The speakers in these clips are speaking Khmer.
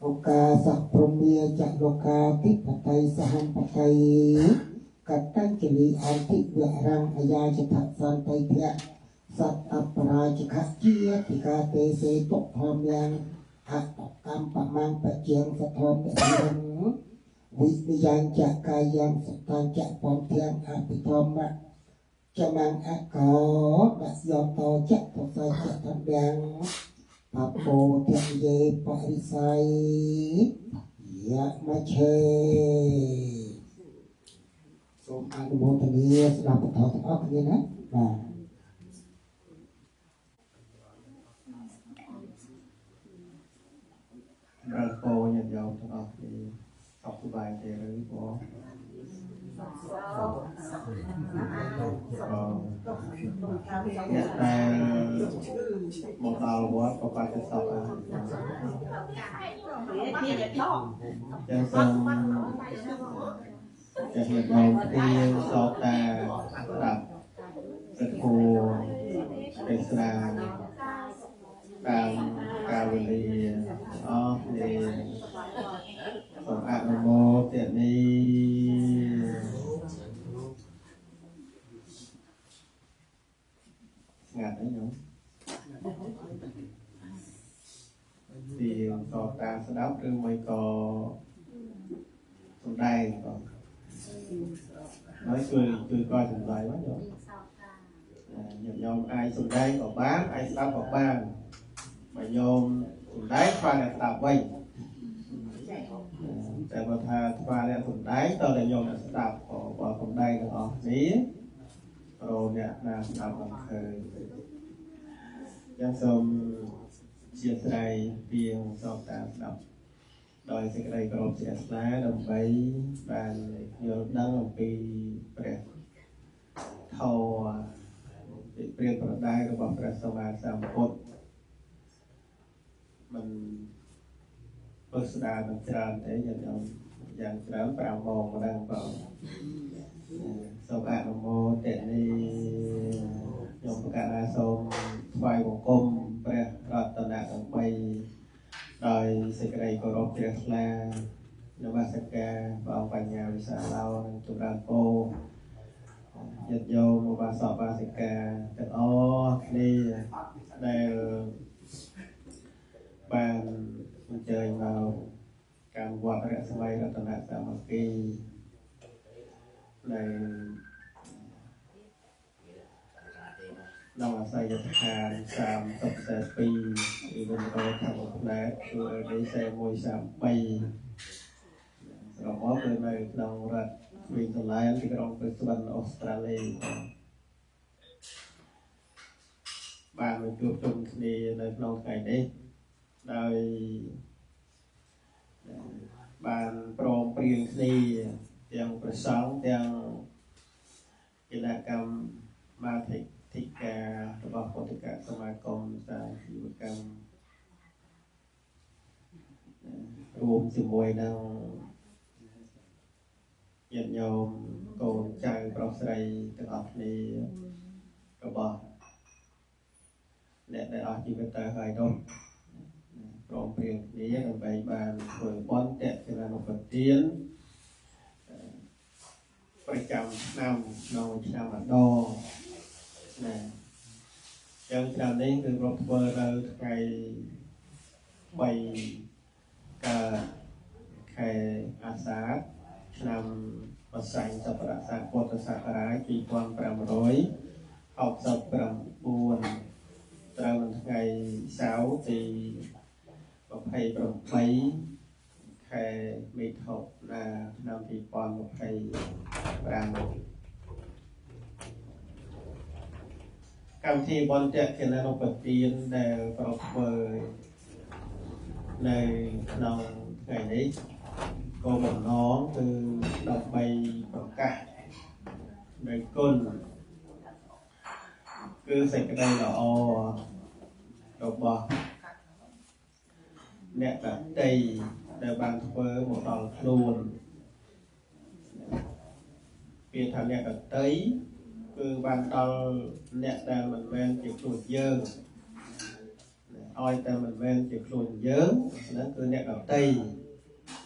โอกาสพรหมีจักโลกาทิปไตยสหัมปไตยกัตตัญจลีอันติเวรังอายาจทัสสันไตเถะสัตตปราชขเจียติกาเตเสตกพรมยังหักกรรมปะมังปะเจียงสะทอมเสียงวิญญาณจักกายังสตันจักปอมเทียงอภิธรรมะจะมังอะกอบัสยอตจักตกใจจักทำยังปัปโปเทเยปริไสยะมะเชសូមអនុមោទនាស្ដាប់បន្តទាំងអស់គ្នាណាបាទเราโตញាតិញោមទាំងអស់គ្នាសុខសប្បាយទេឬបងអ្នកដែលមកដល់វត្តក៏បាច់ទៅសពអើចឹងសូមចាស់ញាតិញោមទីសោកតាស្ដាប់ព្រះគូទេសនាតាមកាលវេលាអស់នេះសូមអនុមោទនាស្ងាត់អីញោមទីសោកតាស្ដាប់ឬមួយក៏សំដែងក៏nói cười coi thành lời quá rồi nhôm ai sùng đáy vào bán ai sắp vào bàn mà nhôm sùng đáy khoa là tạp vây tại mà thà khoa là sùng đáy tôi là nhôm là tạp vào sùng đáy là họ ní rồi nè là tạp bằng thời dân xôm chia sẻ tiền sau ta đọcដោយសេចក្តីគោរពជ្រះថ្លាដើម្បីបានយល់ដឹងអំពីព្រះធម៌ពីព្រះប្រដៅរបស់ព្រះសម្មាសម្ពុទ្ធមិនពិស្ដារនឹងច្រើនទេយ៉ាងច្រើន5ម៉ោងម្ដងបងសូមអនុមោទនាខ្ញុំប្រកាសថាសូមថ្វាយបង្គំព្រះរតនត្រ័យដោយសេចក្តីគោរពជ្រះថ្លានមស្ការព្រះអង្គបញ្ញាវិសាឡោនិងចម្រើនពរញាតិញោមឧបាសកឧបាសិកាទាំងអស់គ្នាដែលបានអញ្ជើញមកកម្មវត្តរស្មីរតនសាមគ្គីដែលដល់អាស័យដ្ឋាន3042ពីវិនរោធម្មផ្លែគឺនេះ4133ស្របមកគឺនៅក្នុងរដ្ឋវីនឡែនទីក្រុងព្រីស្បិនអូស្ត្រាលីបានមកជួបជុំគ្នានៅក្នុងថ្ងៃនេះដោយបានព្រមព្រៀងគ្នាទាំងព្រះសង្ឃទាំងគណៈកម្មមាធិកិច្ចរបស់ពុទ្ធិកសមាគមសាជីវកម្មរួមជាមួយនឹងញាតិញោមកូនចៅប្រុសស្រីទាំងអស់គ្នារបស់អ្នកដែលអស់ជីវិតទៅហើយនោះព្រមព្រៀងគ្នាដើម្បីបានធ្វើបុណ្យតេជនានុប្រទានប្រចាំឆ្នាំក្នុងឆ្នាំម្ដងណាយ៉ាងឆ្នាំនេះគឺរកធ្វើនៅថ្ងៃ3កើតខែអាសាឍឆ្នាំបសាញ់សករាជពុទ្ធសករាជ2569ត្រូវនៅថ្ងៃសៅរ៍ទី28ខែមិថុនាឆ្នាំ2025កម្មវិធីបុណ្យតេជនានុប្រទានដែលប្រពើនៅក្នុងថ្ងៃនេះគោលបំណងគឺដើម្បីប្រកាសនៃគុណគឺសេចក្តីល្អរបស់អ្នកដទៃដែលបានធ្វើមកដល់ខ្លួនពាក្យថាអ្នកដទៃគឺបានដល់អ្នកដែលមិនមែនជាខ្លួនយើងអ oi ta mình ven chỉ luôn dớn nó cứ nẹt ở tây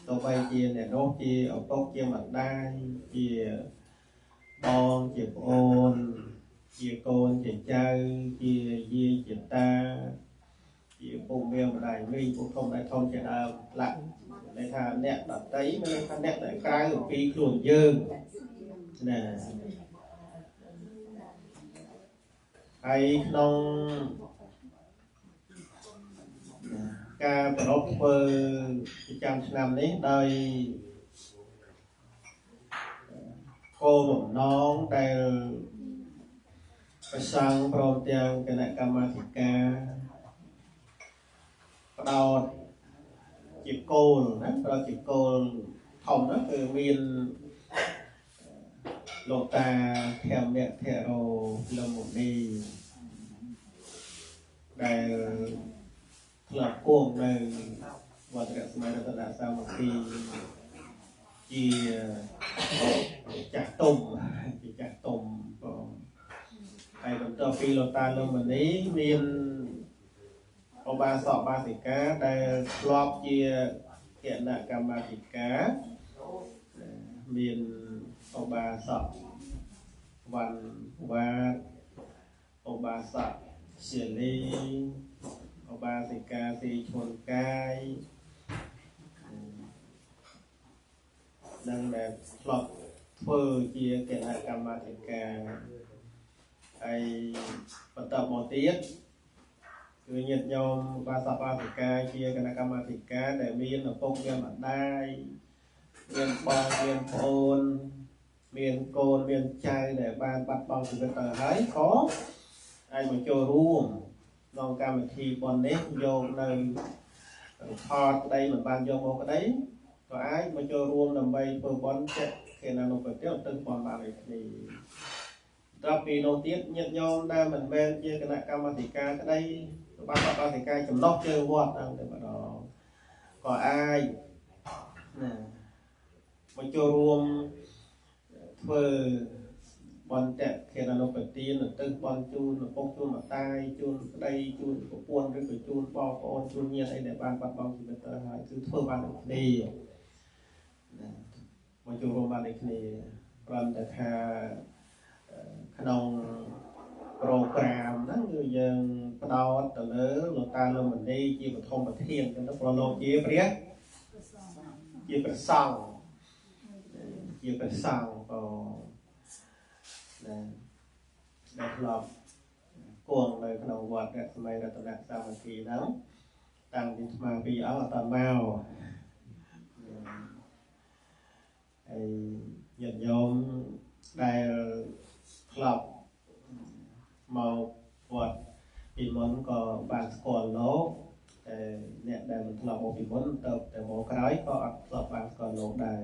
tàu bay chia nẹt đốt chia ở tốc chia mặt đai chia bon chia ôn chia côn chia chơi chia dê chia ta chia bùng miêu đại mi cũng không đại thông chia đào lặng để thà nẹt ở tây mới thà nẹt lại cái ở phi luôn dớn nè ai nông caประพฤติประจำឆ្នាំនេះដោយគោលបំណងដែលប្រសង់ព្រមទាំងគណៈកម្មាធិកាផ្ដោតជាគោលណាផ្ដោតជាគោលធំណាគឺមានលោកតាធម្មៈធរោលំមុនីដែលក្លាប់គង់នៅវត្តរស្មីរតនសាមគ្គីជាចាស់ទុំហើយបន្ទាប់ពីលោកតាលំមុនីមានឧបាសកបាសិកាដែលធ្លាប់ជាគណៈកម្មាធិការមានឧបាសកវណ្ណវាតឧបាសកជាលីឧបាសិកាទីឈុនកាយនឹងដែលធ្លាប់ធ្វើជាគណៈកម្មាធិការហើយបន្តមកទៀតគឺញាតិញោមឧបាសកបាសិកាជាគណៈកម្មាធិការដែលមានឪពុកមានម្ដាយមានបងមានប្អូនមានកូនមានចៅដែលបានបាត់បង់ជីវិតទៅហើយក៏អាចមកចូលរួមក្នុងកម្មវិធីប៉ុននេះយកនៅផលក្តីមិនបានយកមកក្តីក៏អាចមកចូលរួមដើម្បីធ្វើប៉ុនចេះគេណានោះទៅទៅប៉ុនបានដូចគ្នាដល់ពីនោះទៀតញាតិញោមដែលមិនមែនជាគណៈកម្មាធិការក្តីបានបដិការចំណុះជើងវត្តអង្គតែម្ដងក៏អាចណាមកចូលរួមធ្វើបនតៈខេរនុបទានទៅបនជូនឪពុកជូនម្ដាយជូនប្តីជូនប្រពន្ធឬក៏ជូនបងប្អូនជូនញាតិអីដែលបានបាត់បង់ជីវិតទៅហើយគឺធ្វើបានដូចគ្នាណាមកចូលរួមបានដូចគ្នាព្រមតែថាក្នុងប្រូក្រាមហ្នឹងគឺយើងផ្ដោតទៅលើលោកតាលំមុនីជាបឋមប្រធានចឹងទៅព្រោះលោកជាព្រះសង្ឃជាព្រះសង្ឃក៏ដែលធ្លាប់គង់នៅក្នុងវត្តរស្មីរតនសាមគ្គីហ្នឹងតាំងពីស្មាពីអង្គអត់មកហើយញាតិញោមដែលធ្លាប់មកវត្តពីមុនក៏បានស្គាល់លោកតែអ្នកដែលមិនធ្លាប់មកពីមុនទៅតែមកក្រោយក៏អត់ធ្លាប់បានស្គាល់លោកដែរ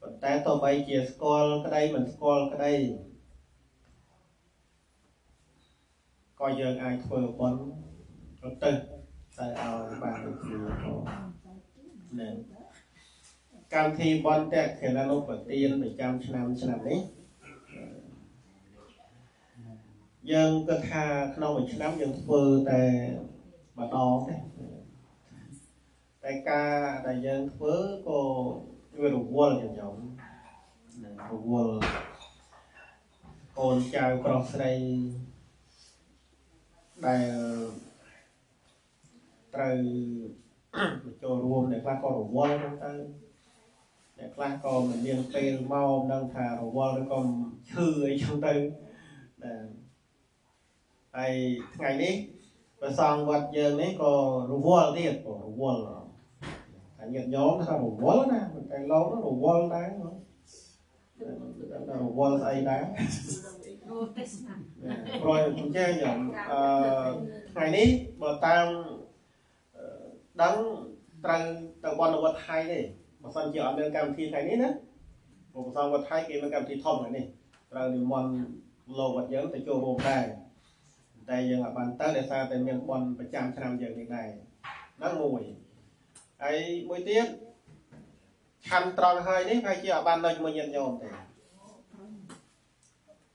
ប៉ុន្តែទោះបីជាស្គាល់ក្តីមិនស្គាល់ក្តីក៏យើងអាចធ្វើបុណ្យទៅតែឲ្យបានដូចគ្នាណាកម្មវិធីបុណ្យតេខេណានុបទានប្រចាំឆ្នាំនេះយើងគិតថាក្នុងមួយឆ្នាំយើងធ្វើតែម្ដងទេតែការដែលយើងធ្វើក៏វារវល់ញោមរវល់កូនចៅប្រុសស្រីដែលត្រូវចូលរួមអ្នកខ្លះក៏រវល់ហ្នឹងទៅអ្នកខ្លះក៏មិនមានពេលមកដឹងថារវល់ឬក៏ឈឺអីចឹងទៅហើយថ្ងៃនេះព្រះសង្ឃវត្តយើងនេះក៏រវល់ទៀតរវល់តែញាតិញោមថារវល់ណាតែលោករវល់ដែររវល់ស្អីដែរព្រោះខ្ញុំចេះញោមថ្ងៃនេះបើតាមដឹងត្រូវទៅវត្តថៃទេបើសិនជាអត់មានកម្មវិធីថ្ងៃនេះណាព្រោះព្រះសង្ឃវត្តថៃគេមានកម្មវិធីធំថ្ងៃនេះត្រូវនិមន្តលោកវត្តយើងទៅចូលរួមដែរតែយើងអាចបានទៅដោយសារតែមានបុណ្យប្រចាំឆ្នាំយើងនេះដែរហ្នឹងមួយហើយមួយទៀតឆាន់ត្រង់ហើយនេះហើយជាអាចបាននៅជាមួយញាតិញោមទេ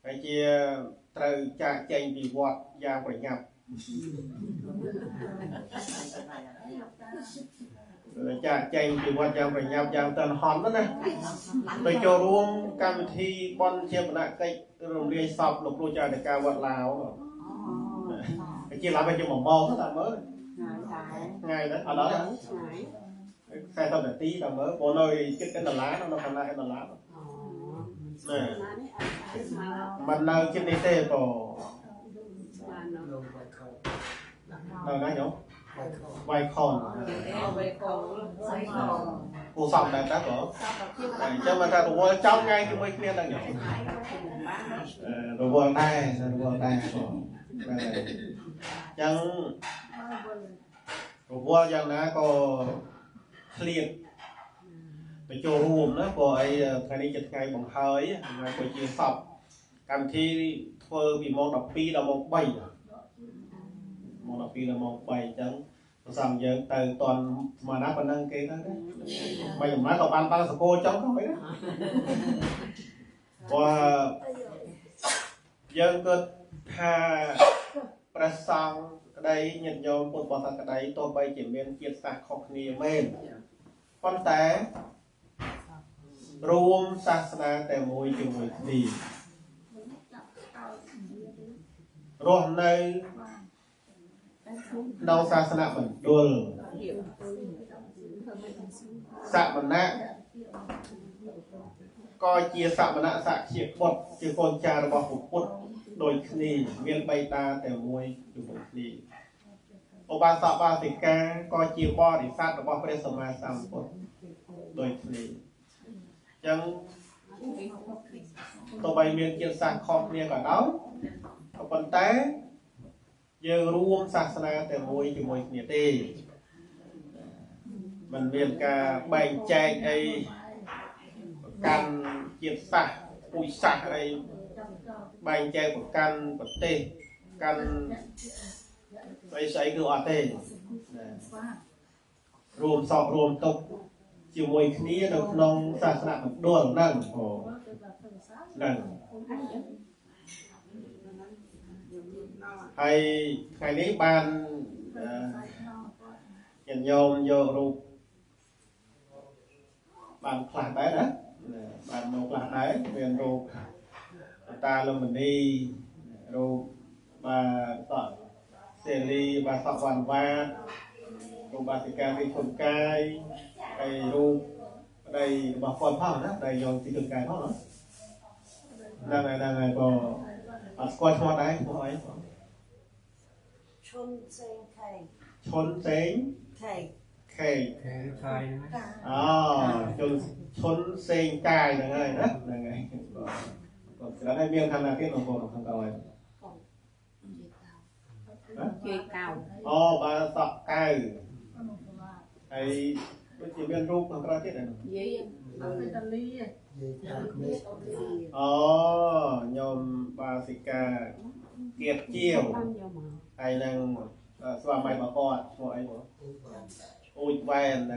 ហើយជាត្រូវចាកចេញពីវត្តយ៉ាងប្រញាប់ chạy chạy thì quan trọng phải nhập dạng tần hòn đó nè tôi cho luôn cam thi bon chiêm nạ cây rồi đi sập lục đôi trời để cao vật lào cái chia làm bên cho một màu đó là mới ngày đó ở đó khai thơm để tí là mới bộ nơi cái lá nó còn lại cái lá nè mình nơi trên đi tê cổ đâu đó nhổ quay khòn cô xong đang đáp ở cho mà ta đồ trong ngay cái mấy kia đang nhỏ đồ vườn tay chẳng đồ vườn chẳng nó có liền cái chỗ ruộng đó có ai thay đi chật ngay bằng hơi mà có chia sọc cầm thi thơ bị mong đọc pi là mong bay mong đọc pi là mong bay chẳng xong giờ từ toàn mà nó còn nâng kia đó bây giờ nó còn ban ban cô cháu không đấy và dân cơ tha prasang cái đây nhận dòng một bảo cái đấy tôi bay chỉ miền chia sạc học nghề men con té rùm sasana tại môi trường môi đi rồi này đâu sasana mình đuôi sạ mình nè coi chia sạ mình nè sạ chia bột chia con cha nó bảo phục bột đôi khi miền bay ta tại môi trường môi đi ô ba sạ ba thì ca coi chia bo để sát nó bảo phải sớm mà sắm bột đôi khi chẳng tôi bay miền chia sạc khom kia cả đó còn té giờ ruộng sạc sana từ môi từ môi nhiệt đi mình miền cả bành chạy ấy căn chia sạc ui sạc ấy bành chạy của căn của tê căn ấy sấy cứ ở tê ruộng sọ ruộng tục chiều mùi khí được nông sạc sạc đuổi nâng hồ nâng hay ngàyนี้ban nhận nhôm vô rụt ban phạt đấy đó ban một phạt đấy viên rụt ta luôn mình đi rụt và tọt xe ly và tọt hoàn va rụt bà thì ca đi thôn cai đây rụt đây bà con phao đó đây dòng thì từng cái đó nữa đang này có coi cho đấy thôi chôn sen cây chôn sen cài là ngay đó là ngay còn cái này miếng thằng nào tiếp nó còn thằng còi bà sọ cài ấy chỉ miếng rúp thằng còi tiếp này nhôm bà xì ca kiệt chiều hay năng xoa mày bà con mọi ui ven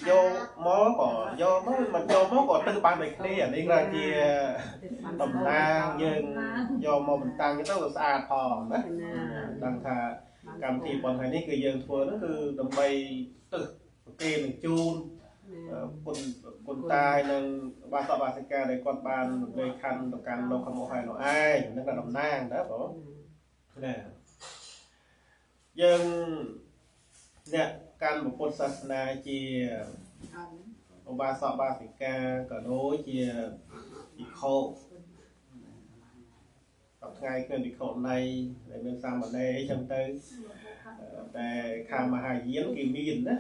vô mó có vô mó mình vô mó có tư ban này kia đi ra chia tầm ta nhưng vô mò mình tăng cái tốc xa thò đó đang thà cầm thì còn hay ní cứ dừng thua nó cứ đầm bay từ kia mình chunคนตายนึงบาสบาสิกาในกอดบานเลยคันต่อการลงขโมยหน่อยนั่นก็ดำนางนะผมเนี่ยยังเนี่ยการบุคคลศาสนาจีบาสบาสิกาก็โดยจีอีโคกับไงเกินอีโคในในเมืองซามบันไดจำเป็นแต่ข้ามหาเยี่ยนกี่มีนนะ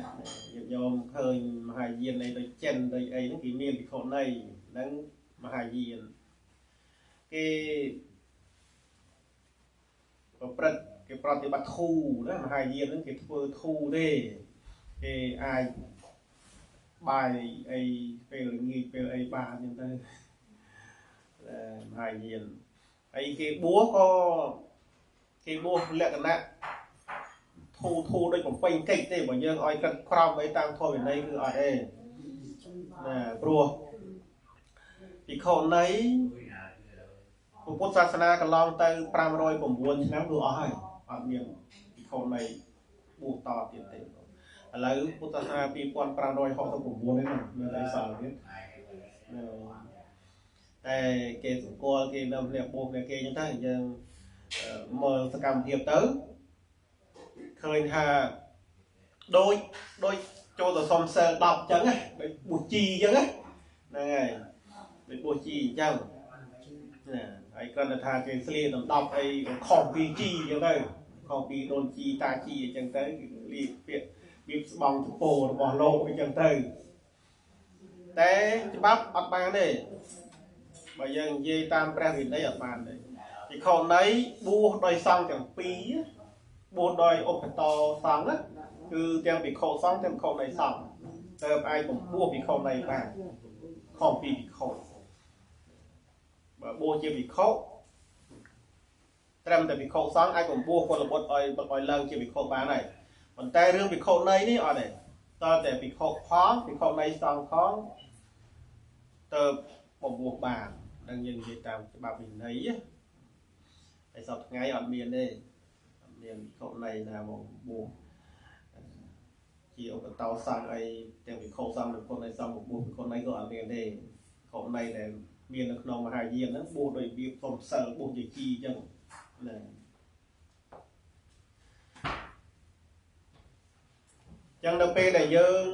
ยอมเคยมหาเยี่ยนในโดยเจนโดยไอ้นั่นกี่มีนกี่คนในนั่งมหาเยี่ยนcáiปฏิบัติทูนะมหาเยี่ยนนั่นกี่ทูดิไอ้บายไอ้เป็นงี้เป็นไอ้บาอย่างนั้นมหาเยี่ยนไอ้กี่บัวก็กี่บัวเรียกกันนะthu đây cũng phanh kịch thế bởi dương oi cần crown mấy tăng thôi bên đây cứ ở đây nè bro thì khẩu này ពុទ្ធសាសនាកន្លងទៅ509ឆ្នាំគឺអស់ហើយអត់មានពិខុនៃបួសតទៀតទេឥឡូវពុទ្ធសាសនា2569នេះមានតែសល់ទៀតតែគេសង្កល់គេនៅអ្នកបួសអ្នកគេអញ្ចឹងទៅយើងមើលសកម្មភាពទៅឃើញថាដូចចូលទៅសុំសិល10អញ្ចឹងណាដូចបួសជីអញ្ចឹងណាហ្នឹងហើយដូចបួសជីអញ្ចឹងណាហើយគ្រាន់តែថាគេស្លៀកដណ្ដប់អីខុសពីជីអញ្ចឹងទៅខុសពីដូនជីតាជីអញ្ចឹងទៅលៀកពាក្យវាស្បង់ចពោរបស់លោកអញ្ចឹងទៅតែច្បាប់អត់បានទេបើយើងនិយាយតាមព្រះវិន័យអត់បានទេពីខុសនៃបួសដោយសង្ឃទាំងពីរបួសដោយឧបតរសង្ឃណាគឺទាំងភិក្ខុសង្ឃទាំងភិក្ខុនៃសង្ឃតើអាចបំពោះភិក្ខុនៃបានខុសពីភិក្ខុបើបួសជាភិក្ខុត្រឹមតែភិក្ខុសង្ឃអាចបំពោះពលបុត្រឲ្យឡើងជាភិក្ខុបានហើយប៉ុន្តែរឿងភិក្ខុនៃនេះអត់ទេតើតែភិក្ខុផងភិក្ខុនៃសង្ឃផងតើបំពោះបាននឹងយើងនិយាយតាមច្បាប់វិន័យហើយសពថ្ងៃអត់មានទេអត់មានភិក្ខុនៃណាមកបួសជាឧបតោសង្ឃអីទាំងវិខោសង្ឃនិងคนនៃសង្ឃបួសคนនៃក៏អត់មានទេคนនៃដែលមាននៅក្នុងមហាយានហ្នឹងបួសដោយវាសុំសិលបួសជាជីអញ្ចឹងណាចឹងដល់ពេលដែលយើង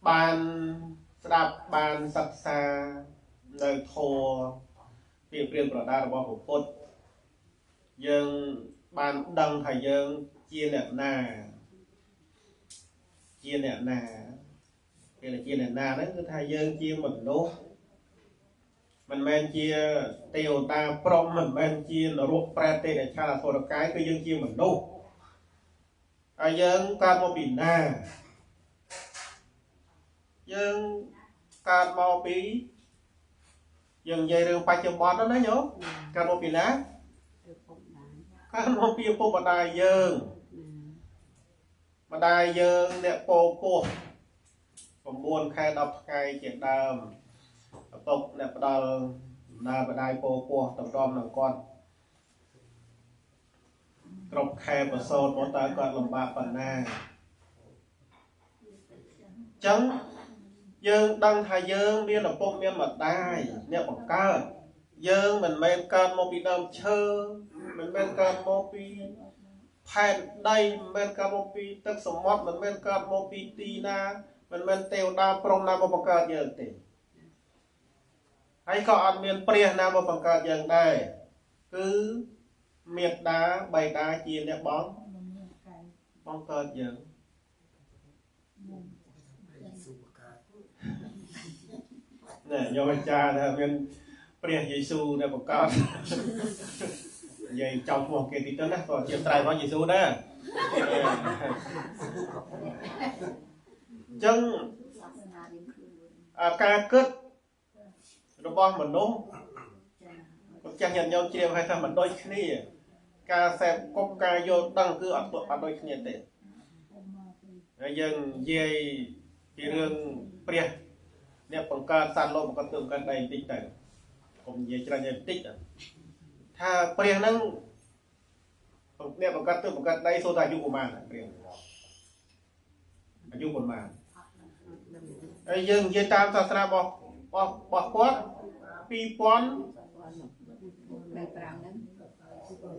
បានស្ដាប់បានសិក្សានៅធម៌ពីព្រានប្រដារបស់ព្រះពុទ្ធយើងបានដឹងថាយើងជាអ្នកណាជាអ្នកណាគេជាអ្នកណាហ្នឹងគឺថាយើងជាមនុស្សមិនមែនជាទេវតាព្រហ្មមិនមែនជានរកប្រែតទេដែលឆានអសុរកាយគឺយើងជាមនុស្សហើយយើងកើតមកពីណាយើងកើតមកពីយើងនិយាយរឿងបច្ចុប្បន្នហ្នឹងណាញោមកើតមកពីណាកើតមកពីឪពុកម្ដាយយើងម្ដាយយើងអ្នកពោពោះ9ខែ10ថ្ងៃជាដើមឪពុកអ្នកផ្ដល់ដំណើរម្ដាយពោពោះតម្រាំនឹងគាត់គ្រប់ខែប្រសូតមកតើគាត់លំបាកប៉ុណ្ណាចឹងយើងដឹងថាយើងមានឪពុកមានម្ដាយអ្នកបង្កើតយើងមិនមែនកើតមកពីដើមឈើមិនមែនកើតមកពីផែនដីមិនមែនកើតមកពីទឹកសមុទ្រមិនមែនកើតមកពីទីណាមិនមែនទេវតាព្រហ្មណាមកបង្កើតយើងទេហើយក៏អត់មានព្រះណាមកបង្កើតយើងដែរគឺមេត្តាបិតាជាអ្នកបង្កើតយើងណែយកអាចារ្យថាមានព្រះយេស៊ូវដែលបង្កើតនិយាយចោលឈ្មោះគេទីទៅណាក៏ជាត្រៃរបស់យេស៊ូវដែរអញ្ចឹងការគិតរបស់មនុស្សខ្ញុំចាស់ញាតិញោមជ្រាបឲ្យថាមិនដូចគ្នាការសេពគប់ការយល់ដឹងគឺអត់ដូចគ្នាទេហើយយើងនិយាយពីរឿងព្រះអ្នកបង្កើតសត្វលោកបង្កើតទើបបង្កើតដីបន្តិចទៅកុំនិយាយច្រើនបន្តិចថាព្រះហ្នឹងអ្នកបង្កើតទើបបង្កើតដីសូត្រអាយុប្រហែលព្រះអាយុប្រហែលហើយយើងនិយាយតាមសាសនារបស់គាត់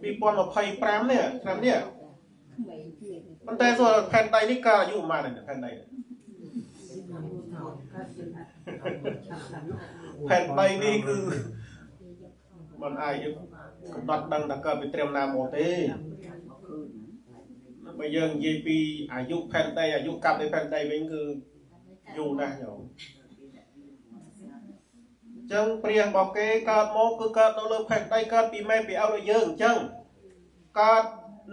2025នេះឆ្នាំនេះប៉ុន្តែសូត្រផែនដីនេះក៏អាយុប្រហែលផែនដីផែនដីនេះគឺមិនអាចកំណត់ដឹងថាកើតពីត្រឹមណាមកទេបើយើងនិយាយពីអាយុផែនដីអាយុកាប់នៃផែនដីវិញគឺយូរណាស់ញោមអញ្ចឹងព្រះរបស់គេកើតមកគឺកើតនៅលើផែនដីកើតពីម៉ែពីឪដូចយើងអញ្ចឹងកើត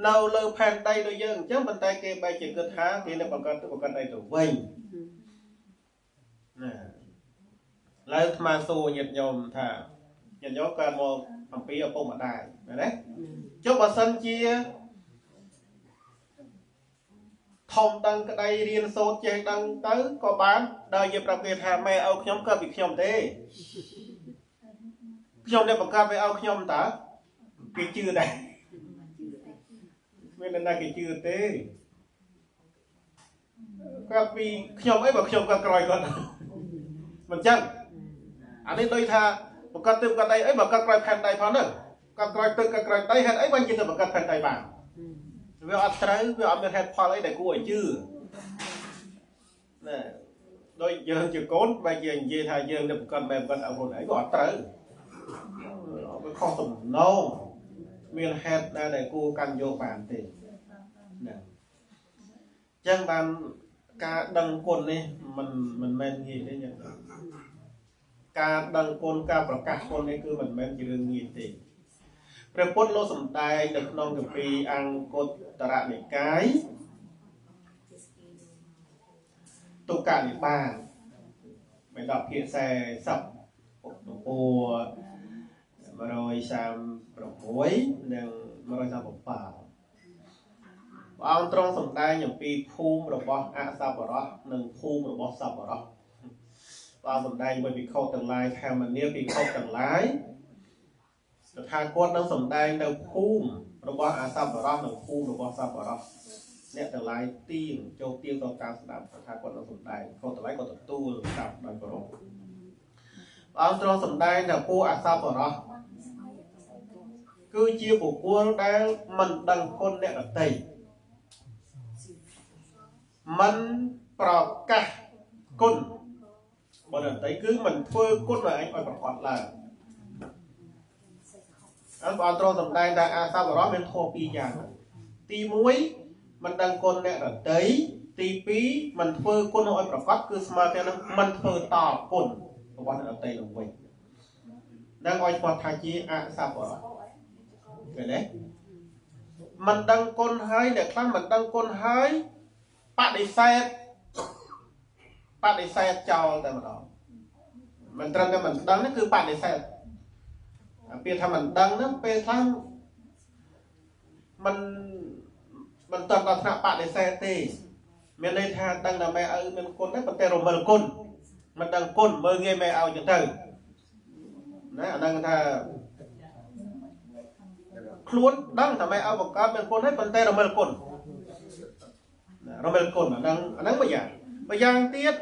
នៅលើផែនដីដូចយើងអញ្ចឹងប៉ុន្តែគេបែរជាគិតថាគេនឹងបង្កើតទៅបង្កើតដីទៅវិញណាឡើយអាត្មាសួរញាតិញោមថាញាតិញោមកើតមកអំពីឪពុកម្ដាយមែនទេចុះបើសិនជា thông đăng cái đây riêng số chơi đăng tới có bán đời về đặc biệt hà mẹ ao nhóm cơ bị nhóm thế nhóm đây bằng ca với ao nhóm ta cái chưa đây nên là cái chưa thế các vị nhóm ấy bảo nhóm cả còi còn mình chăng anh ấy đôi tha một cái từ cái đây ấy bảo các còi phèn tay phán nữa các còi từ các còi tay hết ấy quan chỉ từ một cái phèn tay bảng vì ở trái vì ở bên hết pha lấy để cua chứ nè đôi giờ chỉ cốn bây giờ gì thay giờ được cần mềm cần ở vùng ấy gọi trái không tùng nâu miền hết ra để cua căn vô bản thì chẳng bàn ca đăng côn đi mình men gì đấy nhỉ ca đăng côn caประกาศ côn đấy cứ mình men chỉ đường gì thìព្រះពុទ្ធលោកសំដែងនៅក្នុងគម្ពីរអង្គត្តរនិកាយទុក្កនិបាតមាន10ភាសាសព្ទទំព័រ136និង137ព្រះអង្គទ្រង់សំដែងអំពីភូមិរបស់អសប្បុរសនិងភូមិរបស់សប្បុរសព្រះអង្គសំដែងvớiភិក្ខុទាំងឡាយថាមនាភិក្ខុទាំងឡាយថាគាត់នឹងសំដែងនៅភូមិរបស់អសប្បុរសនិងភូមិរបស់សប្បុរសអ្នកទាំងឡាយទៀងចូលទៀងទៅតាមស្ដាប់ថាគាត់នឹងសំដែងគាត់ទាំងឡាយក៏ទទួលស្ដាប់ដោយគោរពព្រះអង្គទ្រង់សំដែងថាពួកអសប្បុរសគឺជាបុគ្គលដែលមិនដឹងគុណអ្នកដទៃមិនប្រកាសគុណបើអ្នកដទៃគឺមិនធ្វើគុណឲ្យអញឲ្យប្រកបឡើងព្រះអង្គទ្រង់សម្ដែងថាអសប្បុរសមានធម៌ពីរយ៉ាងទី1មិនដឹងគុណអ្នកដទៃទី2មិនធ្វើគុណឲ្យប្រកបគឺស្មើគ្នានឹងមិនធ្វើតបគុណរបស់អ្នកដទៃទៅវិញនឹងឲ្យស្គាល់ថាជាអសប្បុរសឃើញទេមិនដឹងគុណហើយអ្នកខ្លះមិនដឹងគុណហើយបដិសេធចោលតែម្ដងមិនត្រឹមតែមិនដឹងគឺបដិសេធពេលថាមិនដឹងហ្នឹងពេលខ្លះមិនតដល់ថ្នាក់បដិសេធទេមានន័យថាដឹងតែម៉ែឪមានគុណដែរប៉ុន្តែរមិលគុណមិនដឹងគុណមើលងាយម៉ែឪចឹងទៅណាអាហ្នឹងថាខ្លួនដឹងថាម៉ែឪបង្កើតមានគុណហើយប៉ុន្តែរមិលគុណអាហ្នឹងមួយយ៉ាងទៀត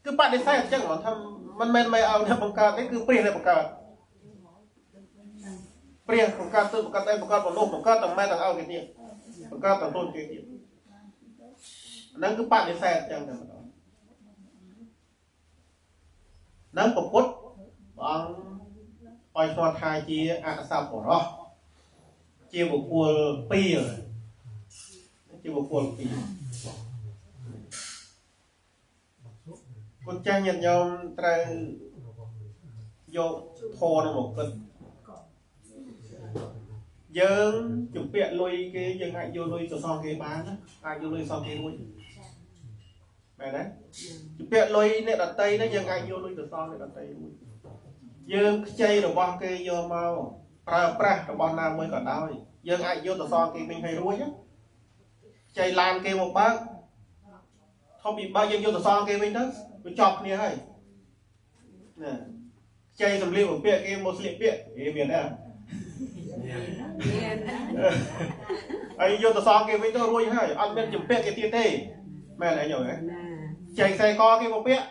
គឺបដិសេធអញ្ចឹងថាមិនមែនម៉ែឪអ្នកបង្កើតទេគឺព្រះអ្នកបង្កើតព្រះបង្កើតទៅបង្កើតតែបង្កើតមនុស្សបង្កើតទាំងម៉ែទាំងឪគេទៀតបង្កើតទាំងខ្លួនគេទៀតហ្នឹងគឺបដិសេធអញ្ចឹងតែម្ដងហ្នឹងពុទ្ធព្រះអង្គឲ្យស្គាល់ថាជាអសប្បុរសជាបុគ្គលពីរជាបុគ្គលពីរគុណចាស់ញាតិញោមត្រូវយកធម៌នោះមកគិតយើងជំពាក់លុយគេយើងអាចយកលុយទៅសងគេបានណាអាចយកលុយសងគេរួចមែនទេជំពាក់លុយអ្នកដតីនេះយើងអាចយកលុយទៅសងអ្នកដតីរួចយើងខ្ចីរបស់គេយកមកប្រើប្រាស់របស់ណាមួយក៏ដោយយើងអាចយកទៅសងគេវិញឲ្យរួចខ្ចីឡានគេមកបើកធំពីបើយើងយកទៅសងគេវិញទៅវាចប់គ្នាហើយណាខ្ចីសម្លៀកបំពាក់គេមកស្លៀកពាក់មានទេហើយយកទៅសងគេវិញទៅរួចហើយអត់មានជំពាក់គេទៀតទេមែនអីញ៉ឹងហ៎ចែកខ្សែកគេមកពាក់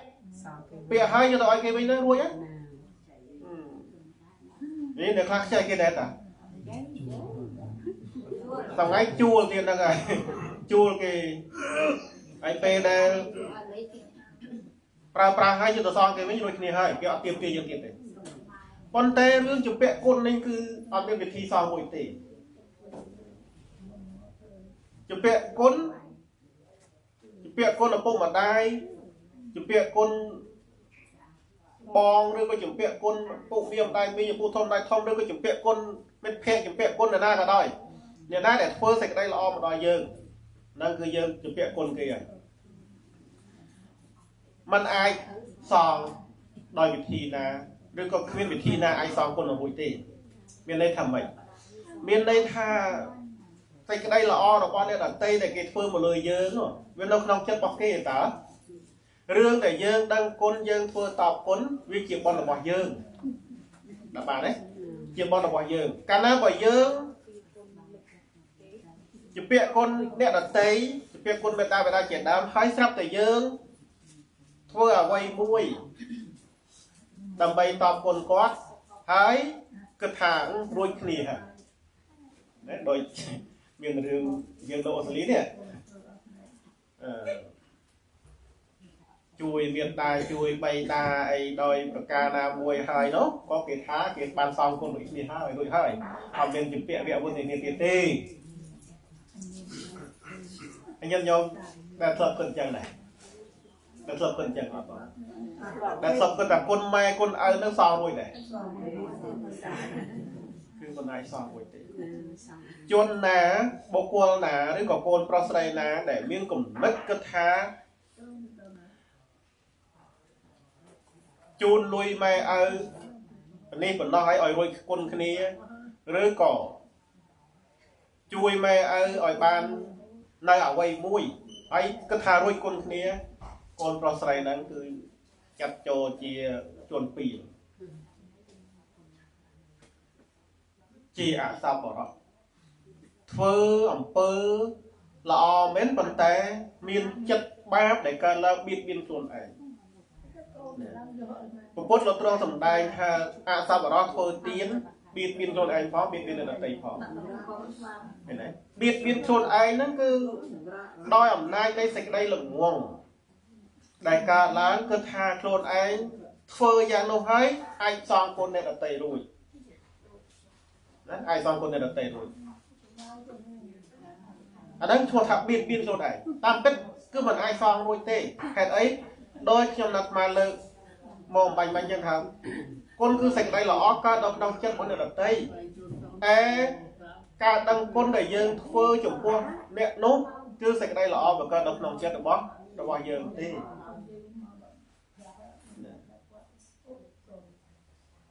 ហើយយកទៅឲ្យគេវិញទៅរួចហ៎នេះអ្នកខ្លះខ្ចីគេដែរតាថ្ងៃជួលទៀតហ្នឹងហើយជួលគេហើយពេលដែលប្រើប្រាស់ហើយយកទៅសងគេវិញរួចគ្នាហើយគេអត់ទៀមគេយើងទៀតទេប៉ុន្តែរឿងជំពាក់គុណនេះគឺអត់មានវិធីសងមួយទេជំពាក់គុណឪពុកម្ដាយជំពាក់គុណបងឬក៏ជំពាក់គុណពុកវាម្ដាយមីឪពុកធំម្ដាយធំឬក៏ជំពាក់គុណមិត្តភក្តិជំពាក់គុណអ្នកណាក៏ដោយអ្នកណាដែលធ្វើសេចក្តីល្អមកដល់យើងហ្នឹងគឺយើងជំពាក់គុណគេហើយมันអាចសងដោយវិធីណាឬក៏គ្មានវិធីណាអាចសងគុណរួចទេមានន័យថាម៉េចមានន័យថា សេចក្តីល្អរបស់អ្នកដទៃដែលគេធ្វើមកលើយើងវានៅក្នុងចិត្តរបស់គេតើរឿងដែលយើងដឹងគុណយើងធ្វើតបគុណវាជាបុណ្យរបស់យើងដល់បានទេជាបុណ្យរបស់យើងកាលណាបើយើងជាពាក្យគុណអ្នកដទៃជាពាក្យគុណមេត្តាបិតាជាដើមហើយស្រាប់តែយើងធ្វើអ្វីមួយដើម្បីតបគុណគាត់ហើយគិតថារួចគ្នាហើយណាដូចមានរឿងយើងនៅអូស្ត្រាលីនេះជួយមានតាជួយបៃតាអីដោយប្រការណាមួយហើយនោះក៏គេថាគេបានសងគុណដូចគ្នាហើយរួចហើយអត់មានជំពាក់វគ្គវុននេះទៀតទេអញ្ចឹងញោមដែលធ្លាប់គិតអញ្ចឹងដែរដែលធ្លាប់គិតអញ្ចឹងអត់បងដែលធ្លាប់គិតថាគុណម៉ែគុណឪនឹងសងរួចដែរគឺមិនអាចសងរួចទេជនណាបុគ្គលណាឬក៏កូនប្រុសស្រីណាដែលមានគំនិតគិតថាជូនលុយម៉ែឪនេះបណ្ដោះឲ្យរួចគុណគ្នាឬក៏ជួយម៉ែឪឲ្យបាននៅអ្វីមួយហើយគិតថារួចគុណគ្នាកូនប្រុសស្រីហ្នឹងគឺចាត់ចូលជាជនពីរជាអសប្បុរសធ្វើអំពើល្អមែនប៉ុន្តែមានចិត្តបាបដែលកើតឡើងបៀតបៀនខ្លួនឯងពុទ្ធលោកទ្រង់សម្ដែងថាអសប្បុរសធ្វើទានបៀតបៀនខ្លួនឯងផងបៀតបៀនអ្នកដទៃផងឃើញទេបៀតបៀនខ្លួនឯងហ្នឹងគឺដោយអំណាចនៃសេចក្តីល្ងងដែលកើតឡើងគឺថាខ្លួនឯងធ្វើយ៉ាងនោះហើយអាចសងគុណអ្នកដទៃរួចណាអាចសងគុណអ្នកដទៃរួចអាហ្នឹងឈ្មោះថាបៀតបៀនខ្លួនឯងតាមពិតគឺមិនអាចសងរួចទេហេតុអីដោយខ្ញុំណាត់ស្មានលើកមកបាញ់ចឹងថាគុណគឺសេចក្តីល្អកើតដល់ក្នុងចិត្តរបស់អ្នកដទៃការដឹងគុណដែលយើងធ្វើចំពោះអ្នកនោះគឺសេចក្តីល្អប្រកើតដល់ក្នុងចិត្តរបស់យើងទេ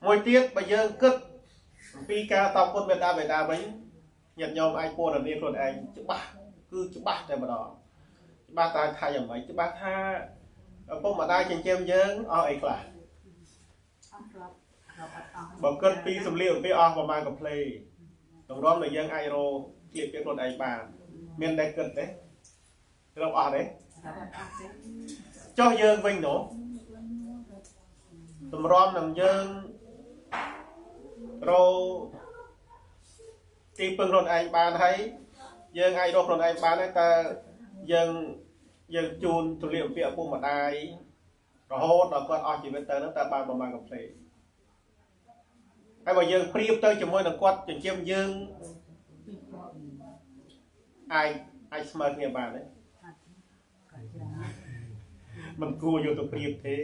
មួយទៀតបើយើងគិតអំពីការតបគុណមេត្តាបិតាវិញញាតិញោមអាចពណ៌នាខ្លួនឯងច្បាស់គឺច្បាស់តែម្ដងច្បាស់តើថាយ៉ាងម៉េចច្បាស់ថាឪពុកម្ដាយចិញ្ចឹមយើងអស់អីខ្លះបើគិតពីសម្លៀកបំពាក់អស់ប្រមាណកំភ្លេតម្រាំដែលយើងអាចរកជាពីខ្លួនឯងបានមានតែគិតទេរកអស់ទេចុះយើងវិញនោះតម្រាំនឹងយើងរកទីពឹងខ្លួនឯងបានហើយយើងអាចរកខ្លួនឯងបានតែយើងជូនទូលាអំពីឪពុកម្ដាយរហូតដល់គាត់អស់ជីវិតទៅហ្នឹងតើបានប្រមាណកំភ្លេហើយបើយើងប្រៀបទៅជាមួយនឹងគាត់ចិញ្ចឹមយើងអាចស្មើគ្នាបានទេមិនគួរយកទៅប្រៀបទេ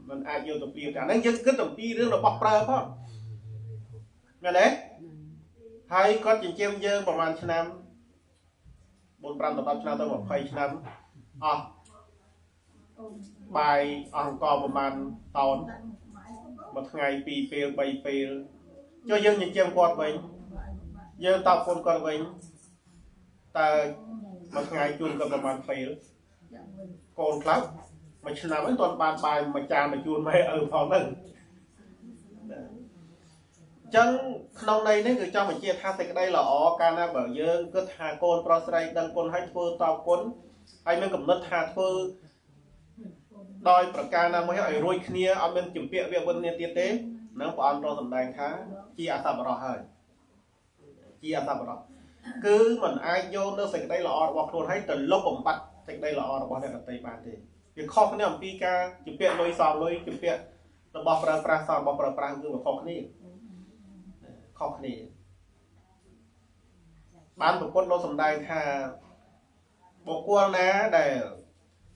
មិនអាចយកទៅប្រៀបទេអាហ្នឹងយើងគិតអំពីរឿងរបស់ប្រើផងមែនទេហើយគាត់ចិញ្ចឹមយើងប្រហែលឆ្នាំ4 5 10ឆ្នាំទៅ20ឆ្នាំអស់បាយអង្គប្រហែលតោនមួយថ្ងៃ2ពេល3ពេលចុះយើងចិញ្ចឹមគាត់វិញយើងតបគុណគាត់វិញតើមួយថ្ងៃជូនគាត់ប្រហែលពេលកូនខ្លះមួយឆ្នាំហ្នឹងទាន់បានបាយមួយចានមកជូនម៉ែឪផងហ្នឹងចឹងក្នុងន័យនេះគឺចង់បញ្ជាក់ថាសេចក្តីល្អកាលណាបើយើងគិតថាកូនប្រុសស្រីដឹងគុណហើយធ្វើតបគុណហើយមានកំណត់ថាធ្វើដោយប្រការណាមួយឲ្យរួចគ្នាអត់មានជំពាក់វាវិននេះទៀតទេនឹងព្រះអង្គទ្រង់សម្ដែងថាជាអសប្បុរសហើយជាអសប្បុរសគឺមិនអាចយកនៅសេចក្តីល្អរបស់ខ្លួនឲ្យទៅលុបបំបត្តិសេចក្តីល្អរបស់អ្នកដទៃបានទេវាខុសគ្នាអំពីការជំពាក់លុយសងលុយជំពាក់របស់ប្រើប្រាស់សងរបស់ប្រើប្រាស់គឺវាខុសគ្នាបានប្រពន្ធលោកសម្ដែងថាបុគ្គលណាដែល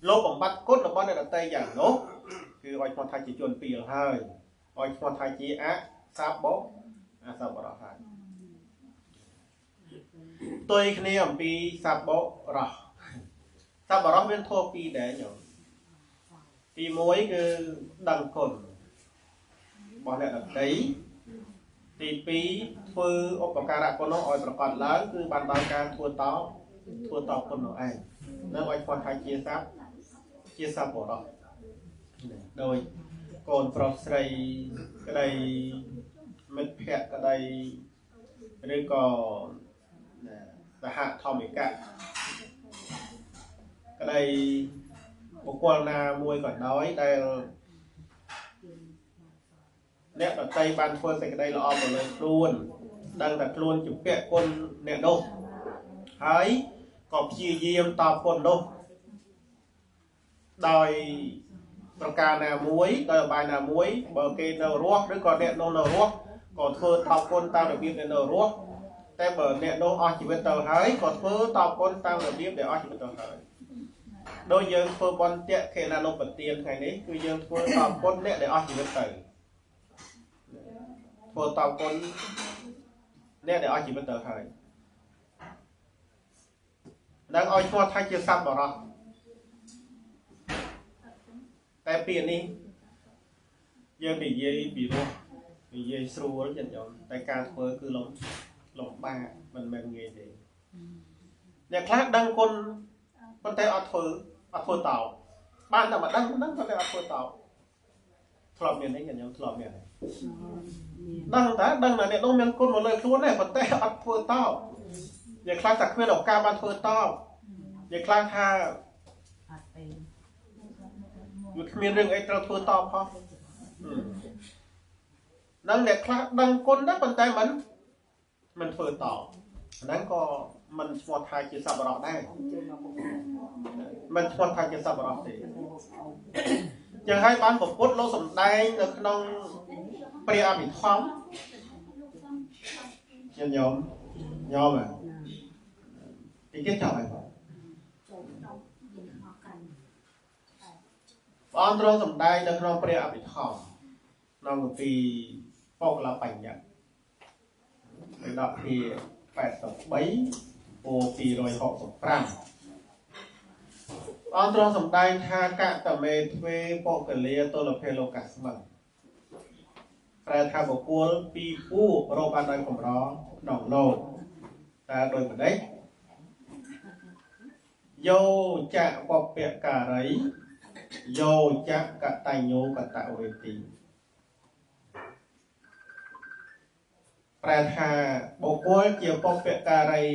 លោកបំបត្តិគុណរបស់អ្នកដទៃយ៉ាងនោះគឺឲ្យឈ្មោះថាជាជនពីលហើយឲ្យឈ្មោះថាជាអសប្បុរសហើយផ្ទុយគ្នាអំពីសប្បុរសមានធម៌ពីរដែរញោមទី1គឺដឹងគុណរបស់អ្នកដទៃទី2 ធ្វើឧបការៈគុណនោះឲ្យប្រកបឡើងគឺបានដោយការធ្វើតបគុណនោះឯងនៅឲ្យគាត់ថាជាសព្វបរោះដោយកូនប្រុសស្រីក្តីមិត្តភក្តិក្តីឬក៏សហធម្មិកៈក្តីបុគ្គលណាមួយក៏ដោយដែលអ្នកដតីបានធ្វើសេចក្តីល្អមកលើខ្លួនដឹងតែខ្លួនជាពាក់គុណអ្នកនោះហើយក៏ព្យាយាមតបគុណនោះដោយប្រការណាមួយដោយឧបាយណាមួយបើគេនៅរស់ឬក៏អ្នកនោះនៅរស់ក៏ធ្វើតបគុណតាមរបៀបអ្នកនៅរស់តែបើអ្នកនោះអស់ជីវិតទៅហើយក៏ធ្វើតបគុណតាមរបៀបដែលអស់ជីវិតទៅហើយដោយយើងធ្វើបន់តេខេណានុបទានថ្ងៃនេះគឺយើងធ្វើតបគុណអ្នកដែលអស់ជីវិតទៅធ្វើតបគុណអ្នកដែលអស់ជីវិតទៅហើយនឹងឲ្យឈ្មោះថាជាសព្វបរោះតែពាក្យនេះយើងនិយាយពីរោះនិយាយស្រួលចិត្តយល់តែការធ្វើគឺលំបាកមិនមែនងាយទេអ្នកខ្លះដឹងគុណប៉ុន្តែអត់ធ្វើតោបានតែមកដឹងប៉ុន្តែអត់ធ្វើតោធ្លាប់មានទេខ្ញុំធ្លាប់មានទេដឹងតែដឹងថាអ្នកនោះមានគុណមកលើខ្លួនដែរប៉ុន្តែអត់ធ្វើតោអ្នកខ្លះតែគ្មានឱកាសបានធ្វើតោអ្នកខ្លះថាវាគ្មានរឿងអីត្រូវធ្វើតបផងនឹងអ្នកខ្លះដឹងគុណដែរប៉ុន្តែមិនធ្វើតបហ្នឹងក៏មិនឈ្មោះថាជាសប្បុរសដែរមិនឈ្មោះថាជាសប្បុរសទេចឹងហើយបានពុទ្ធលោកសំដែងនៅក្នុងព្រះអភិធម្មញោមទីគេចោលហើយព្រះអង្គទ្រង់សម្ដែងនៅក្នុងព្រះអភិធម្មក្នុងគម្ពីរបោកលបញ្ញត្តិដកទី83ពោ265ព្រះអង្គទ្រង់សម្ដែងថាកតមេទ្វេបកលាទលភេលោកាស្មឹងប្រែថាបុគ្គលពីរពួករកបានដោយកម្រក្នុងលោកតែដោយម្ដេចយោចៈបពការីយោចៈកតញ្ញូកតវេទីប្រែថាបុគ្គលជាបពការី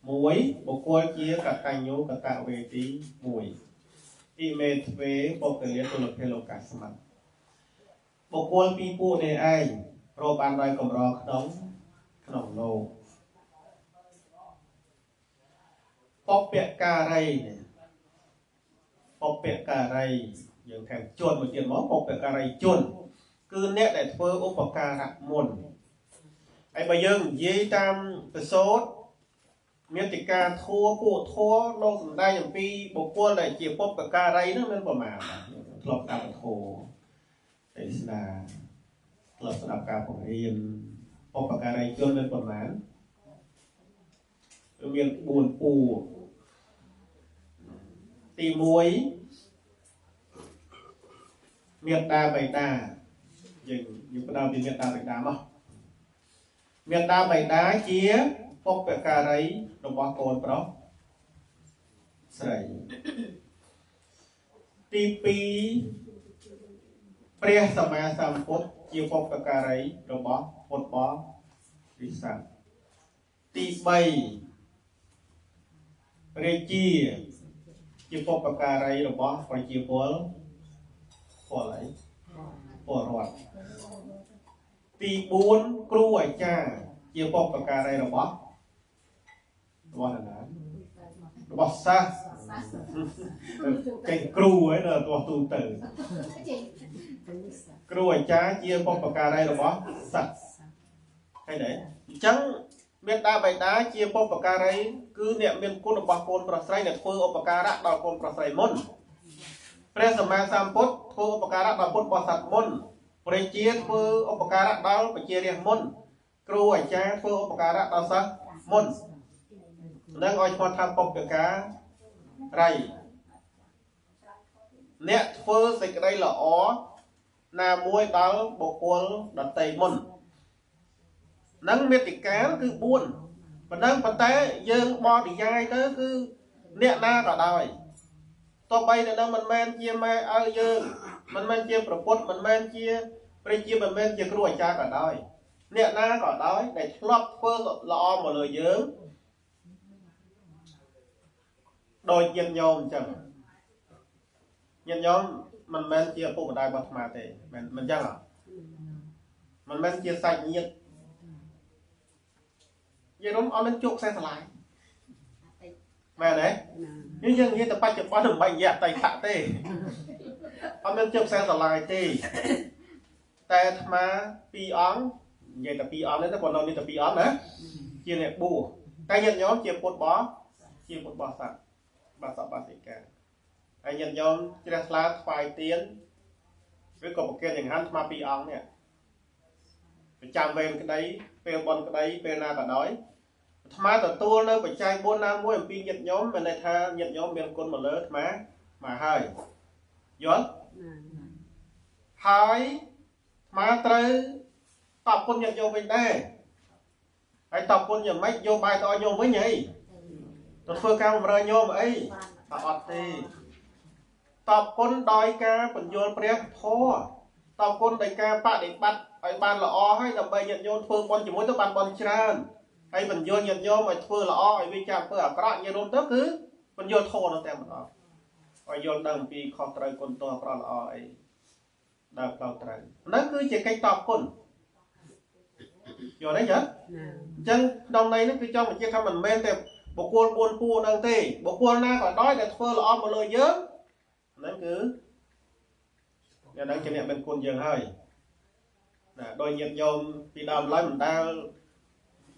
មួយបុគ្គលជាកតញ្ញូកតវេទីមួយអ៊ីមេទ្វេបកលាទលភេលោកាស្ម័នបុគ្គលពីរពួកនេះឯងរកបានដោយកម្រក្នុងលោកបពការីយើងថែមជនមួយទៀតមកបពការីជនគឺអ្នកដែលធ្វើឧបការៈមុនហើយបើយើងនិយាយតាមប្រសូតមានតិកាធัวពួកធัวលោកសំដែងអំពីបុគ្គលដែលជាបពការីនោះមានប្រមាណធ្លាប់តាមធัวទេសនាធ្លាប់ស្ដាប់ការបង្រៀនបពការីជនមានប្រមាណមាន4ពួរទី1មេត្តាបិតាយើងផ្ដោតពីមេត្តាបិតាមកមេត្តាបិតាជាបុព្វការីរបស់កូនប្រុសស្រីទី2ព្រះសម្មាសម្ពុទ្ធជាបុព្វការីរបស់ពុទ្ធបរិស័ទទី3រាជាបុព្វការីរបស់ប្រជាពលរដ្ឋទី4គ្រូអាចារ្យជាបុព្វការីរបស់សាសចេញគ្រូហើយនៅទោះទូទៅគ្រូអាចារ្យជាបុព្វការីរបស់សាសឃើញទេអញ្ចឹងមេត្តាបិតាជាបុព្វការីគឺអ្នកមានគុណរបស់កូនប្រុសស្រីដែលធ្វើឧបការៈដល់កូនប្រុសស្រីមុនព្រះសម្មាសម្ពុទ្ធធ្វើឧបការៈដល់ពុទ្ធបរិស័ទមុនព្រះជាធ្វើឧបការៈដល់ប្រជារាស្ត្រមុនគ្រូអាចារ្យធ្វើឧបការៈដល់សិស្សមុននឹងឲ្យឈ្មោះថាបុព្វការីអ្នកធ្វើសេចក្តីល្អណាមួយដល់បុគ្គលដទៃមុន nâng miệt thì cá cứ buồn và nâng bật té dương bo thì dai tới cứ nẹt na cả đời to bay là nâng mình men chia mai ao dương mình men chia propot mình men chia mình men chia kêu cha cả đời nẹt na cả đời để lót phơ lọ một lời dương đôi nhân nhôm chẳng nhân nhóm mình men chia phụ đại bậc mà thế mình chắc à mình men chia sạch nhiệt vậy đúng ông lên chuột xe lại mẹ đấy nhưng như tập ba chụp bó đường bay dạt tay thạ tê ông lên chuột xe lại têแต่มาปีอ้องใหญ่แต่ปีอ้องนั่นแต่คนเรานี่แต่ปีอ้องนะเจียเนี่ยบูแต่ยันย้อมเจียปวดบอสัตว์บาสับบาสิกาไอ้ยันย้อมเจียสลาไฟเตียนหรือกบเกณฑ์อย่างนั้นมาปีอ้องเนี่ยไปจำเวรกันได้เปลบอลกันได้เปลนากันน้อยมาแต่ตัวเลยไปใจบนน้ำมวยปียันย้อมมันในท่ายันย้อมเมียนคนมาเลยมาให้ย้อนหายมาเตยตอบคนnhận vô bên đây hãy tอบคนnhận mấy vô bài to vô với nhỉ tôi phương cao rồi vô ấy tọt thì tอบคนđòi ca phần vô prep thô tอบคนđòi ca bạn để bắt ai ban là o hay làm bài nhận vô phương con chỉ muốn tới ban bon tràn hay phần vô nhận vô mà phương là o ai vi chạm phương ở các như đôn tớ cứ phần vô thô nó tem đó ai vô đằng vì khó trời con to pro là o ấy đào tạo trời nó cứ chỉ cách tọp con rồi đấy chứ chân đồng này nó cứ cho mình chia thăm mình men thì bộ quân buôn phu đang tì bộ quân na còn đói để phơi là một lời dớm nó cứ giờ đang kỷ niệm bên quân dường hơi đôi nhiệt nhôm thì đầm lấy mình ta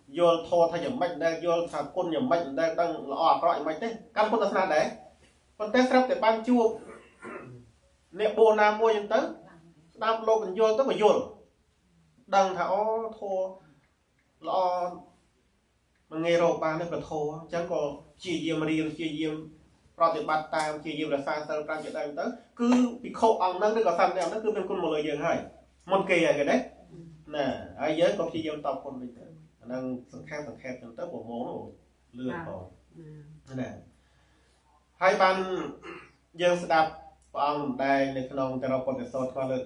vô thô thay nhầm mạnh đang vô thằng quân nhầm mạnh đang lọ gọi mạnh đấy căn quân là đấy con test rap để ban chua nè bồ nam mua những tấn đam lô mình vô tới mà vô đằng thảo thô lo mà nghe rồi ba nó còn thô chẳng có chỉ diêm riêng chỉ diêm rồi thì bắt tay chỉ diêm là sang sang trang chuyện đây tới cứ bị khâu ăn nó cứ có sang nó cứ bên con một lời dường hay một kỳ cái đấy nè ai giới có chỉ diêm tộc con mình đang thằng khép tới bộ mố rồi lừa rồi nè hai ban dương đạp ông đâyในขนมแต่เราคนจะโซนก็เลย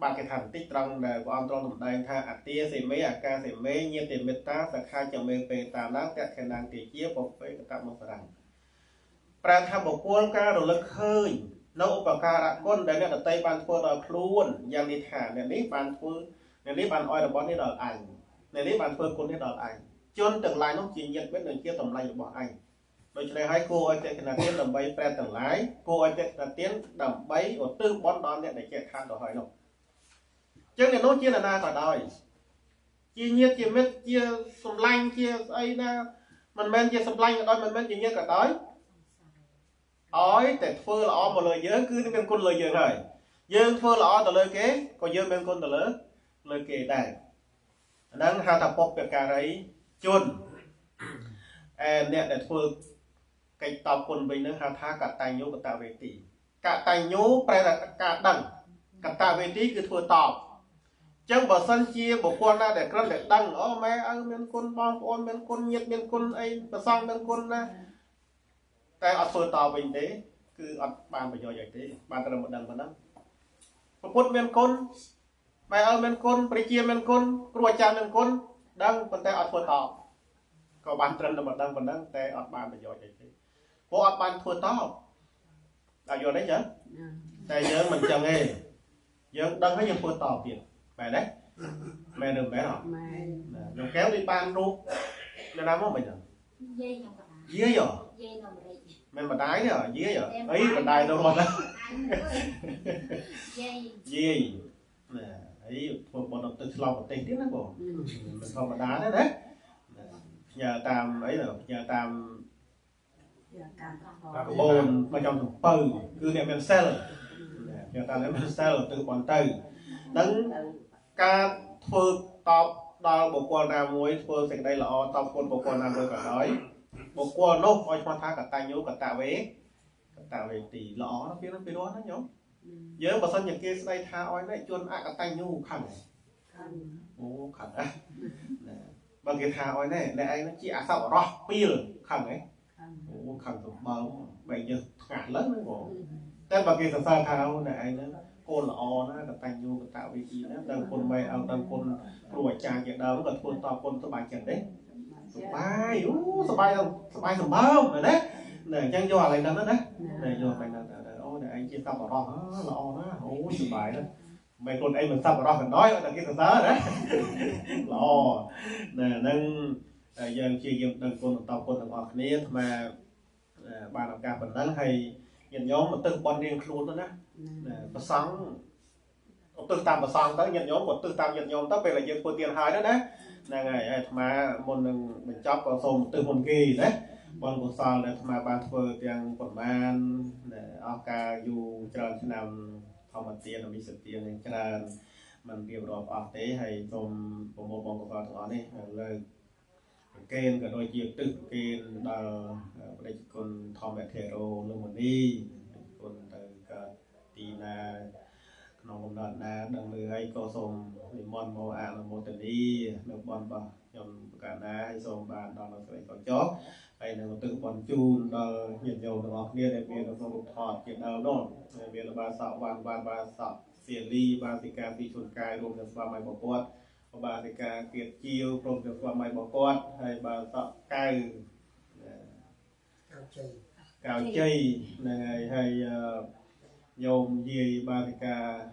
บางแข่งขันติดตรงแต่ความตรงตรงใดถ้าอัดเตี้ยเสียไม่อาการเสียไม่เงียบเต็มเมตตาสักข้าจะไม่ไปตามนักแต่แข่งนางตีเจี๊ยบบอกไปกับตามมาฝรั่งประธานบอกกวนการเราเลิกเคยน้องอุปการะก้นแต่เนี่ยแต่ไตบานทัวเราพลุนยังนิทานเนี่ยนี้บานทัวเนี่ยนี้บานอ้อยเราบอลนี่ดอกอันเนี่ยนี้บานทัวคนนี่ดอกอันจนถึงลายน้องจีนยันเป็นหนึ่งเกี่ยวกับลายบอกอันโดยเฉพาะให้โกไอเจขนาดเตี้ยดำใบแปรต่างหลายโกไอเจขนาดเตี้ยดำใบอดตื้อบอลดอนเนี่ยในแก่ข้างต่อหอยนกchứ này nó chia là na cả đời chia nhiệt chia mét chia sầm lanh chia ấy na mình men chia sầm lanh ở đây mình men chia nhiệt cả đời ói để phơi là o một lời nhớ cứ bên con lời nhớ này dương phơi là o từ lời kế còn dương bên con từ lời kề này đang hà thập bọc về cả đấy chôn nè để phơi cái tàu quân bình nữa hà tha cả tài nhũ cả tài về tỷ cả tài nhũ phải là cả đằng cả tài về tỷ cứ phơi tàu chẳng bảo sân chia bộ quân ra để con để đăng ở mấy ăn bên con bong con bên con nhiệt bên con ấy và sang bên con ra tại ở phơi tàu bình tế cứ ở bàn bây giờ vậy thế bàn là một đằng một đằng bộ quân bên con mày ở bên con phải chia bên con rùa cha bên con đăng còn tại ở phơi tàu có bàn trần là một đằng tại ở bàn bây giờ vậy thế bộ ở bàn phơi tàu là vô đấy chứ tại giờ mình chẳng nghe giờ đăng thấy những phơi tàu tiền mẹ đấy mẹ đừng bé hả đừng kéo đi ban luôn nên làm không mình à dế rồi mẹ mà đái rồi dế rồi ấy mà đái đâu mà dế nè ấy bọn nó tự lo một tiền tiếp đó bộ mình không mà đá đấy nhờ tam ấy là nhờ tam bồn mà trong thùng pừ cứ niệm bên xe rồi nhờ tam niệm bên xe rồi tự bọn từ đứng ca phơi tọp đào bộ quần nào muối phơi sạch đây là o tọp quần bộ quần nào muối cả đói bộ quần nốt oi hoa tha cả tay nhú cả tạ về tỷ lọ nó phía đó nó nhớ nhớ bà sân nhà kia đây tha oi đấy chuồn cả tay nhú khẳng bố khẩn á bằng cái thao ấy này để anh nó chỉ sao rõ pil khẩn ấy bố khẩn tụt bờ bây giờ ngạt lớn nữa bốแต่บางทีสาวเขาเนี่ยไอ้นั่นคนละอนะกับแต่งยูกับtạo vị tríนะแต่คนไม่เอาแต่คนกลัวจางอย่างเดิมกับคนต่อคนสบายจังเด้สบายสบายสบายสบายเลยนะเนี่ยยังย่ออะไรนั่นนะเนี่ยย่ออะไรนั่นโอ้เนี่ยไอ้ที่ซับรอละอนะโอ้สบายนะไม่คนไอ้มันซับรอกันน้อยแต่ที่สาวนะละอเนี่ยนั่งยังเชียร์ยังดังคนต่อคนต่างออกนี้มาบ้านการแบบนั้นให้nhận nhóm mà từng bọn riêng luôn đó nè và sáng từng tam và sáng tới nhận nhóm một từng tam nhận nhóm tới về là dân quân tiền hai đó nè là ngày mà một mình chọc vào sông từ một kỳ đấy bọn của sáng là mà ba phơi tiền quần man để aka du trần cho nằm không mặt tiền là bị sự tiền này cho nên mình điều đó ở tế hay trong một bọn của vào đó này là kênh cả đôi chiếc tự kênh đào đây con thom bẹt hero luôn một đi con từ cả tì na nòng đợt na đằng lưới hay co sông thì mòn màu là một tuần đi được bọn bà nhom cả na hay sông bàn đào là phải có chó hay là tự bọn chun đào nhiệt dầu được ngọc nia để biết là sông thọt chuyện đào nốt biết là ba sọ van ba sọ xìa ly ba xì ca xì chuột cài luôn là ba mày bỏ quạt bà thì cả kiệt chiêu from được qua mày bỏ con hay bà tạo cay cào chay này hay dầu gì bà thì cả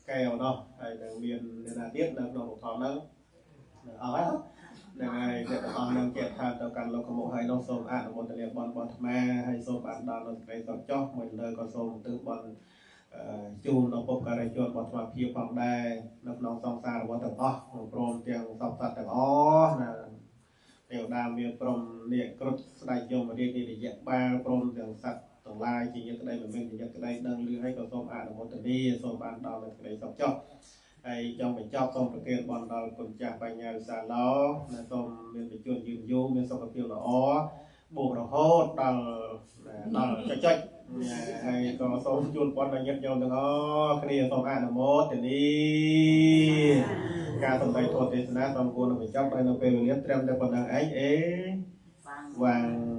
kèo đó hay là miền là biết là đồ thọ nó ở ấy này để on đang kẹt hàng tàu cần lâu có một hai nông sông ăn một tele bon ma hay sông bạn đó là cái sông chó mình nơi có sông từ bon chu nó bốc cái chuột bọt vào phía phòng đây nó nong song xa nó tầng o prom tiếng song xa tầng o là đều đam miền prom điện cột đại dương mà đi để dẹp ba prom tiếng sắt tầng lai chỉ như cái đây mình chỉ như cái đây đang lưu hay có sông ăn một tầng đi sông bạn đó là cái sông chó hay trong mình chó sông cái kia bọn đó còn chả phải nhà xa ló là sông miền bị chuộtยืน vô miền sông cái kia là o buộc nó hốt đó cho hay có số chuột quan là nhập nhau được đó cái này số ăn là một thì đi ca tổng tài thuật thì sẽ tổng quân là phải chấp đây là về liệt trem để còn đang ấy vàng